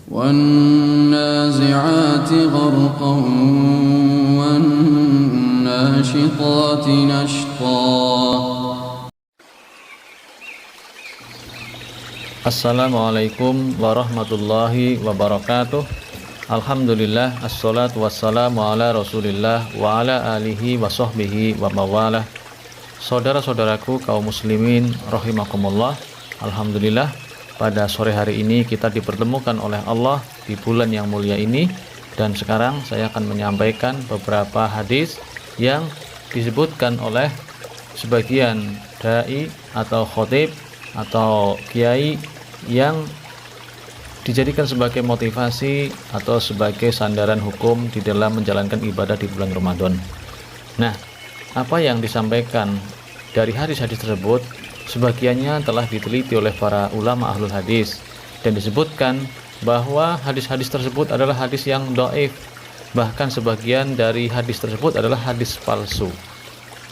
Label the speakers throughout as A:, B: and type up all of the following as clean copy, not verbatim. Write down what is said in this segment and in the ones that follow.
A: والنازعات غرقا والناشطات نشطا.
B: Assalamualaikum warahmatullahi wabarakatuh. Alhamdulillah, assalatu wassalamu ala rasulillah wa ala alihi wa sahbihi wa mawalah. Saudara-saudaraku kaum muslimin rahimakumullah, alhamdulillah pada sore hari ini kita dipertemukan oleh Allah di bulan yang mulia ini. Dan sekarang saya akan menyampaikan beberapa hadis yang disebutkan oleh sebagian dai atau khotib atau kiai yang dijadikan sebagai motivasi atau sebagai sandaran hukum di dalam menjalankan ibadah di bulan Ramadan. Nah, apa yang disampaikan dari hadis-hadis tersebut sebagiannya telah diteliti oleh para ulama ahlul hadis, dan disebutkan bahwa hadis-hadis tersebut adalah hadis yang dhaif, bahkan sebagian dari hadis tersebut adalah hadis palsu.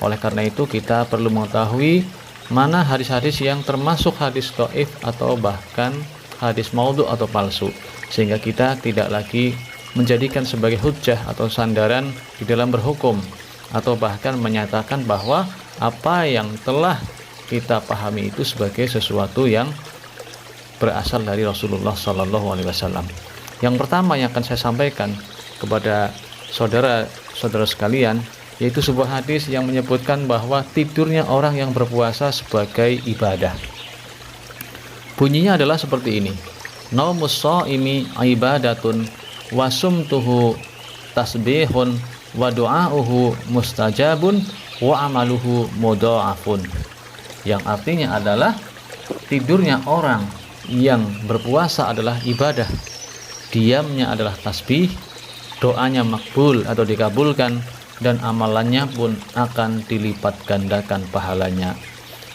B: Oleh karena itu kita perlu mengetahui mana hadis-hadis yang termasuk hadis dhaif atau bahkan hadis maudhu atau palsu, sehingga kita tidak lagi menjadikan sebagai hujjah atau sandaran di dalam berhukum, atau bahkan menyatakan bahwa apa yang telah kita pahami itu sebagai sesuatu yang berasal dari Rasulullah SAW. Yang pertama yang akan saya sampaikan kepada saudara-saudara sekalian, yaitu sebuah hadis yang menyebutkan bahwa tidurnya orang yang berpuasa sebagai ibadah. Bunyinya adalah seperti ini: naumus shaimi ibadatun wa sumtuhu tasbihun wa du'auhu mustajabun wa amaluhu mudha'afun. Yang artinya adalah tidurnya orang yang berpuasa adalah ibadah, diamnya adalah tasbih, doanya makbul atau dikabulkan, dan amalannya pun akan dilipat gandakan pahalanya.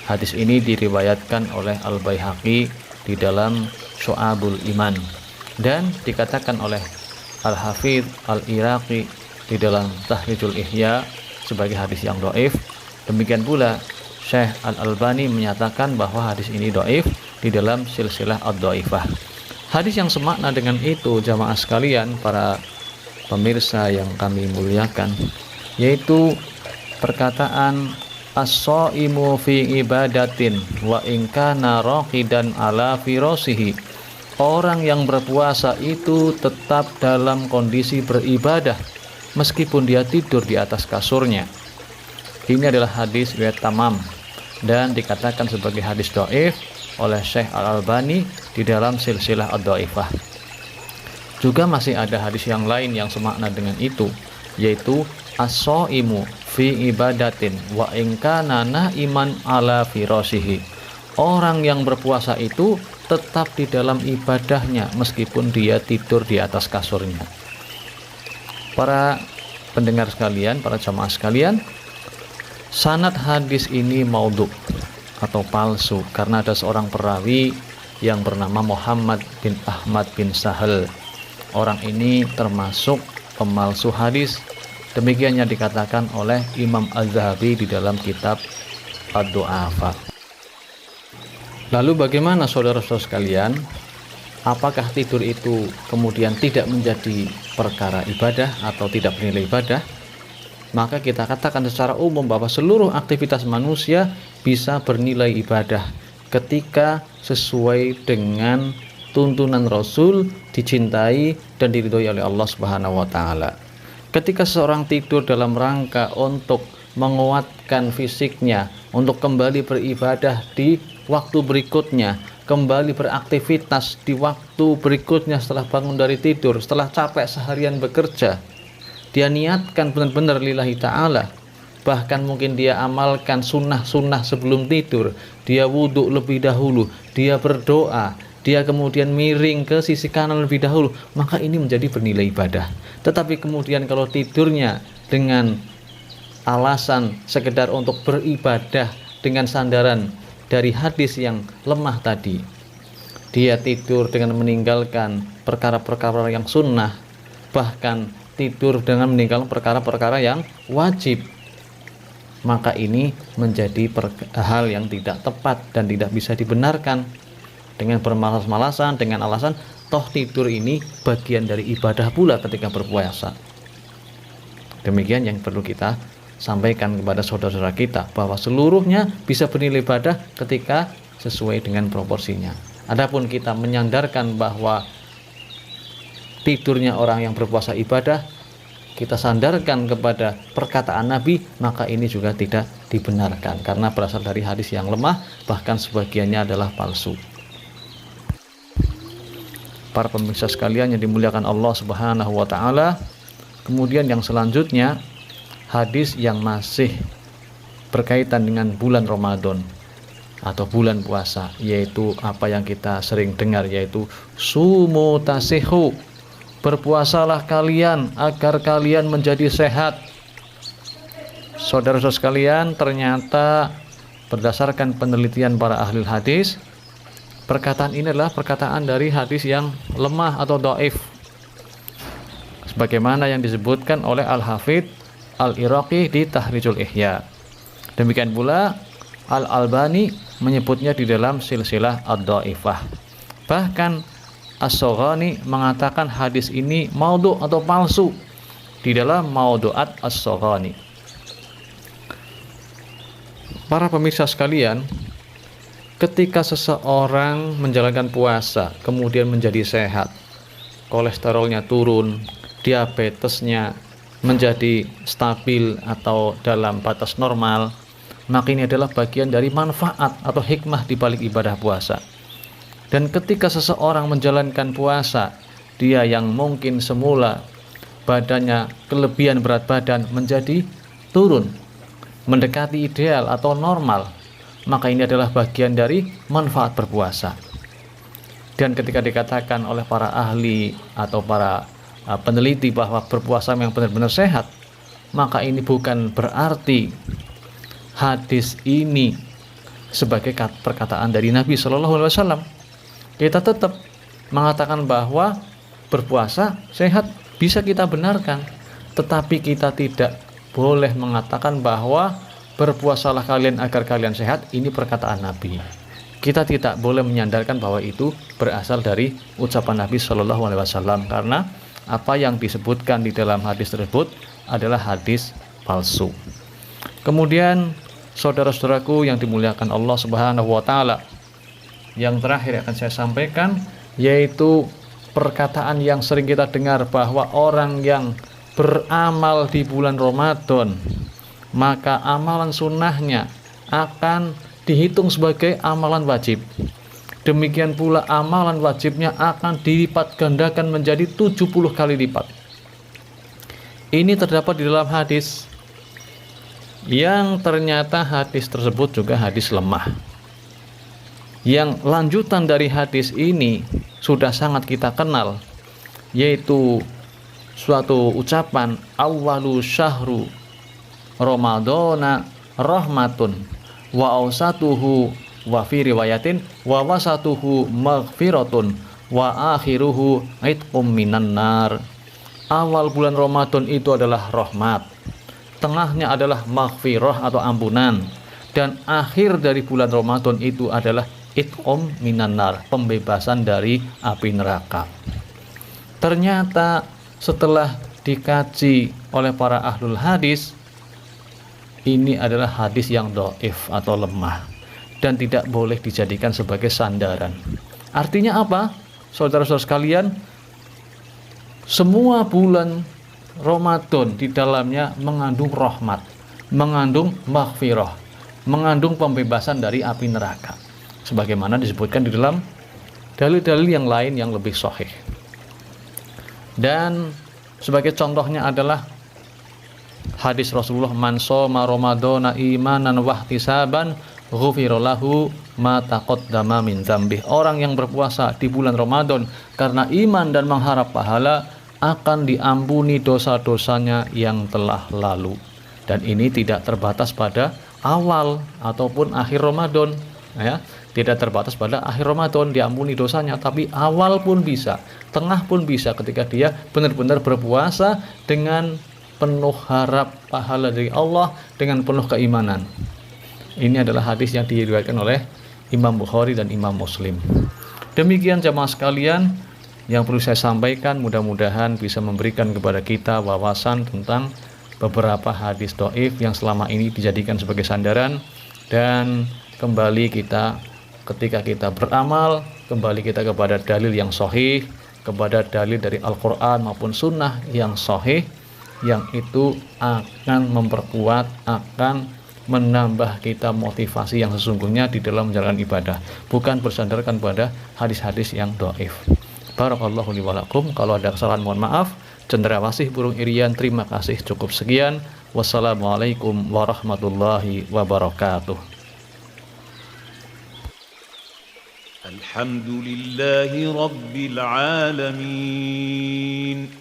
B: Hadis ini diriwayatkan oleh Al-Baihaqi di dalam Syu'abul Iman, dan dikatakan oleh Al-Hafidz Al-Iraqi di dalam Tahrijul Ihya sebagai hadis yang dhaif. Demikian pula Syekh Al-Albani menyatakan bahwa hadis ini dhaif di dalam silsilah ad-dhaifah. Hadis yang semakna dengan itu, jamaah sekalian, para pemirsa yang kami muliakan, yaitu perkataan as-shaimu fi ibadatin wa in kana raqidan ala firasihi. Orang yang berpuasa itu tetap dalam kondisi beribadah meskipun dia tidur di atas kasurnya. Ini adalah hadis riwayat tamam dan dikatakan sebagai hadis dhaif oleh Syekh Al-Albani di dalam silsilah ad-dhaifah. Juga masih ada hadis yang lain yang semakna dengan itu, yaitu as-shaimu fi ibadatin wa in kana naiman ala firasihi. Orang yang berpuasa itu tetap di dalam ibadahnya meskipun dia tidur di atas kasurnya. Para pendengar sekalian, para jamaah sekalian, sanad hadis ini maudhu atau palsu karena ada seorang perawi yang bernama Muhammad bin Ahmad bin Sahal. Orang ini termasuk pemalsu hadis. Demikian yang dikatakan oleh Imam Az-Zahabi di dalam kitab Ad-Du'afa. Lalu bagaimana saudara-saudara sekalian? Apakah tidur itu kemudian tidak menjadi perkara ibadah atau tidak bernilai ibadah? Maka kita katakan secara umum bahwa seluruh aktivitas manusia bisa bernilai ibadah ketika sesuai dengan tuntunan Rasul, dicintai dan diridhoi oleh Allah Subhanahu wa taala. Ketika seseorang tidur dalam rangka untuk menguatkan fisiknya, untuk kembali beribadah di waktu berikutnya, kembali beraktivitas di waktu berikutnya setelah bangun dari tidur, setelah capek seharian bekerja, dia niatkan benar-benar lillahi ta'ala. Bahkan mungkin dia amalkan sunnah-sunnah sebelum tidur, dia wudhu lebih dahulu, dia berdoa, dia kemudian miring ke sisi kanan lebih dahulu, maka ini menjadi bernilai ibadah. Tetapi kemudian kalau tidurnya dengan alasan sekedar untuk beribadah dengan sandaran dari hadis yang lemah tadi, dia tidur dengan meninggalkan perkara-perkara yang sunnah, bahkan tidur dengan meninggalkan perkara-perkara yang wajib, maka ini menjadi hal yang tidak tepat dan tidak bisa dibenarkan. Dengan bermalas-malasan, dengan alasan Toh tidur ini bagian dari ibadah pula ketika berpuasa. Demikian yang perlu kita sampaikan kepada saudara-saudara kita, bahwa seluruhnya bisa bernilai ibadah ketika sesuai dengan proporsinya. Adapun kita menyandarkan bahwa tidurnya orang yang berpuasa ibadah, kita sandarkan kepada perkataan Nabi, maka ini juga tidak dibenarkan karena berasal dari hadis yang lemah, bahkan sebagiannya adalah palsu. Para pemirsa sekalian yang dimuliakan Allah Subhanahu wa taala, kemudian yang selanjutnya hadis yang masih berkaitan dengan bulan Ramadan atau bulan puasa, yaitu apa yang kita sering dengar, yaitu sumu tasihu, berpuasalah kalian agar kalian menjadi sehat. Saudara-saudara sekalian, ternyata berdasarkan penelitian para ahli hadis, perkataan ini adalah perkataan dari hadis yang lemah atau dhaif, sebagaimana yang disebutkan oleh Al-Hafidz Al-Iraqi di Tahrijul Ihya. Demikian pula Al-Albani menyebutnya di dalam silsilah ad-dhaifah. Bahkan As-Saghani mengatakan hadis ini maudhu atau palsu di dalam Maudhu'at As-Saghani. Para pemirsa sekalian, ketika seseorang menjalankan puasa kemudian menjadi sehat, kolesterolnya turun, diabetesnya menjadi stabil atau dalam batas normal, maka ini adalah bagian dari manfaat atau hikmah di balik ibadah puasa. Dan ketika seseorang menjalankan puasa, dia yang mungkin semula badannya kelebihan berat badan menjadi turun, mendekati ideal atau normal, maka ini adalah bagian dari manfaat berpuasa. Dan ketika dikatakan oleh para ahli atau para peneliti bahwa berpuasa yang benar-benar sehat, maka ini bukan berarti hadis ini sebagai perkataan dari Nabi Shallallahu Alaihi Wasallam. Kita tetap mengatakan bahwa berpuasa sehat bisa kita benarkan, tetapi kita tidak boleh mengatakan bahwa berpuasalah kalian agar kalian sehat, ini perkataan Nabi. Kita tidak boleh menyandarkan bahwa itu berasal dari ucapan Nabi Shallallahu Alaihi Wasallam, karena apa yang disebutkan di dalam hadis tersebut adalah hadis palsu. Kemudian saudara-saudaraku yang dimuliakan Allah Subhanahu wa taala, yang terakhir akan saya sampaikan yaitu perkataan yang sering kita dengar bahwa orang yang beramal di bulan Ramadan, maka amalan sunnahnya akan dihitung sebagai amalan wajib. Demikian pula amalan wajibnya akan dilipat gandakan menjadi 70 kali lipat. Ini terdapat di dalam hadis yang ternyata hadis tersebut juga hadis lemah. Yang lanjutan dari hadis ini sudah sangat kita kenal, yaitu suatu ucapan awwalu syahru Ramadana rahmatun wa awsatuhu wa fi riwayatin wa wasatuhu maghfiratun wa akhiruhu itqum minan nar. Awal bulan Ramadan itu adalah rahmat, tengahnya adalah maghfirah atau ampunan, dan akhir dari bulan Ramadan itu adalah itqum minan nar, pembebasan dari api neraka. Ternyata setelah dikaji oleh para ahlul hadis, ini adalah hadis yang dhaif atau lemah dan tidak boleh dijadikan sebagai sandaran. Artinya apa? Saudara-saudara sekalian, semua bulan Ramadan di dalamnya mengandung rahmat, mengandung maghfirah, mengandung pembebasan dari api neraka, sebagaimana disebutkan di dalam dalil-dalil yang lain yang lebih sahih. Dan sebagai contohnya adalah hadis Rasulullah, man shoma ramadhana imanan wahtisaban ghufira lahu ma taqaddama min dzambih. Orang yang berpuasa di bulan Ramadan karena iman dan mengharap pahala akan diampuni dosa-dosanya yang telah lalu. Dan ini tidak terbatas pada awal ataupun akhir Ramadan, ya. Tidak terbatas pada akhir Ramadan diampuni dosanya, tapi awal pun bisa, tengah pun bisa, ketika dia benar-benar berpuasa dengan penuh harap pahala dari Allah, dengan penuh keimanan. Ini adalah hadis yang diriwayatkan oleh Imam Bukhari dan Imam Muslim. Demikian jamaah sekalian, Yang perlu saya sampaikan mudah-mudahan bisa memberikan kepada kita wawasan tentang beberapa hadis dhaif yang selama ini dijadikan sebagai sandaran, dan kembali kita ketika kita beramal, kembali kita kepada dalil yang sahih, kepada dalil dari Al-Quran maupun sunnah yang sahih, yang itu akan memperkuat, akan menambah kita motivasi yang sesungguhnya di dalam menjalankan ibadah, bukan bersandarkan pada hadis-hadis yang dhaif. Barakallahu li wa lakum. Kalau ada kesalahan mohon maaf. Cendrawasih burung irian, terima kasih, cukup sekian. Wassalamualaikum warahmatullahi wabarakatuh.
C: Alhamdulillahi rabbil alamin.